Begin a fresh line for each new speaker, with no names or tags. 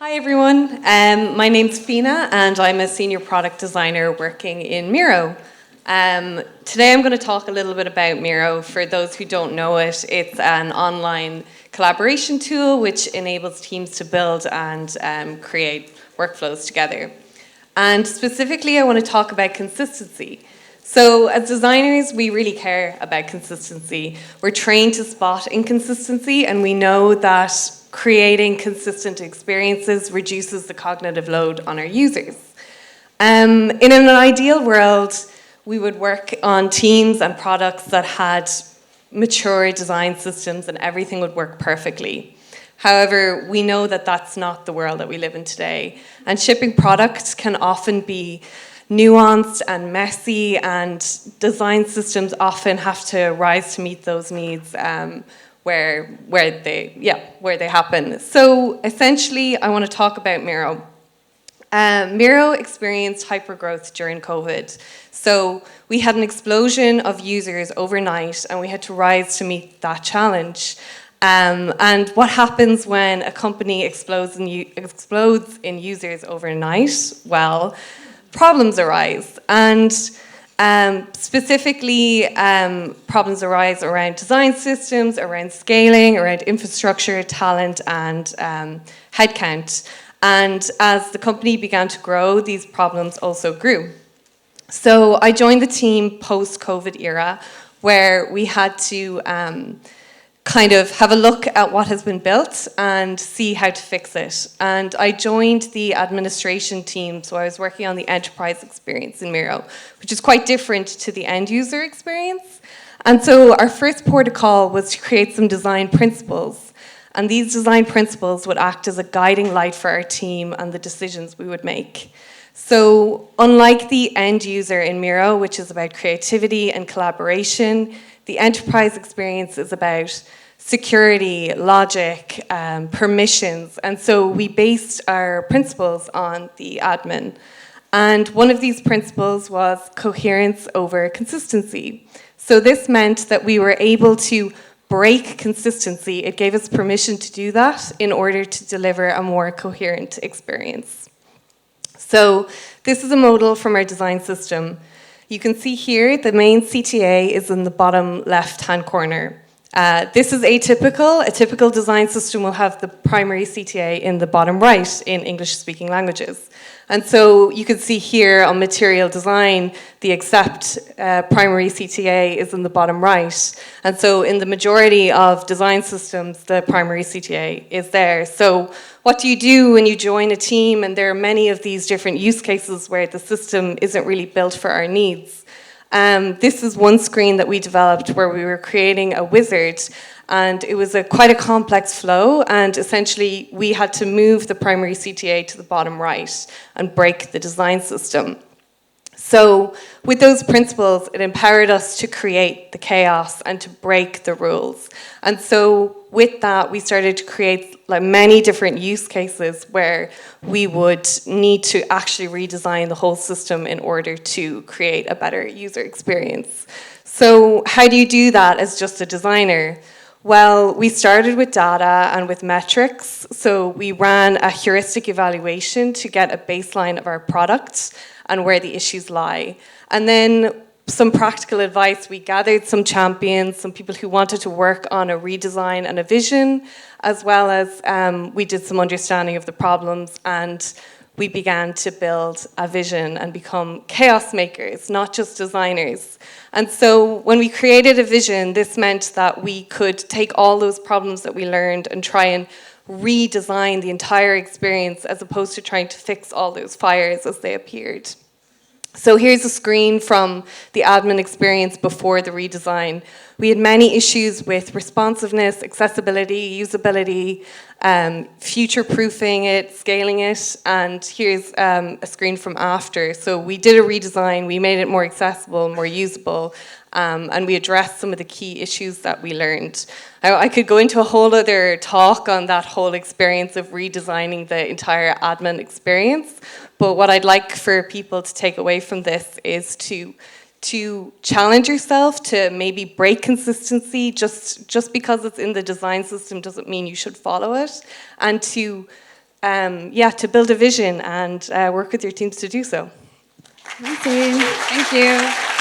Hi everyone, my name's Feena and I'm a senior product designer working in Miro. Today I'm going to talk a little bit about Miro. For those who don't know it, it's an online collaboration tool which enables teams to build and create workflows together. And specifically I want to talk about consistency. So as designers, we really care about consistency. We're trained to spot inconsistency and we know that creating consistent experiences reduces the cognitive load on our users. In an ideal world, we would work on teams and products that had mature design systems and everything would work perfectly. However, we know that that's not the world that we live in today. And shipping products can often be nuanced and messy, and design systems often have to rise to meet those needs where they happen. So essentially, I want to talk about Miro. Miro experienced hypergrowth during COVID. So we had an explosion of users overnight, and we had to rise to meet that challenge. And what happens when a company explodes in users overnight? Well, problems arise, and specifically problems arise around design systems, around scaling, around infrastructure, talent, and headcount. And as the company began to grow, these problems also grew. So I joined the team post-COVID era, where we had to kind of have a look at what has been built and see how to fix it. And I joined the administration team, so I was working on the enterprise experience in Miro, which is quite different to the end user experience. And so our first port of call was to create some design principles. And these design principles would act as a guiding light for our team and the decisions we would make. So unlike the end user in Miro, which is about creativity and collaboration, the enterprise experience is about security, logic, permissions, and so we based our principles on the admin. And one of these principles was coherence over consistency. So this meant that we were able to break consistency. It gave us permission to do that in order to deliver a more coherent experience. So this is a model from our design system. You can see here the main CTA is in the bottom left-hand corner. This is atypical. A typical design system will have the primary CTA in the bottom right in English-speaking languages. And so you can see here on material design, the accept primary CTA is in the bottom right. And so in the majority of design systems, the primary CTA is there. So what do you do when you join a team? And there are many of these different use cases where the system isn't really built for our needs. This is one screen that we developed where we were creating a wizard, and it was quite a complex flow, and essentially we had to move the primary CTA to the bottom right and break the design system. So with those principles, it empowered us to create the chaos and to break the rules. And so with that, we started to create many different use cases where we would need to actually redesign the whole system in order to create a better user experience. So how do you do that as just a designer? Well, we started with data and with metrics. So we ran a heuristic evaluation to get a baseline of our product and where the issues lie. And then some practical advice. We gathered some champions, some people who wanted to work on a redesign and a vision, as well as we did some understanding of the problems, and we began to build a vision and become chaos makers, not just designers. And so when we created a vision, this meant that we could take all those problems that we learned and try and redesign the entire experience as opposed to trying to fix all those fires as they appeared. So here's a screen from the admin experience before the redesign. We had many issues with responsiveness, accessibility, usability, future-proofing it, scaling it, and here's a screen from after. So we did a redesign, we made it more accessible, more usable, and we addressed some of the key issues that we learned. I could go into a whole other talk on that whole experience of redesigning the entire admin experience, but what I'd like for people to take away from this is to challenge yourself to maybe break consistency. Just because it's in the design system doesn't mean you should follow it, and to to build a vision and work with your teams to do so.
Thank you.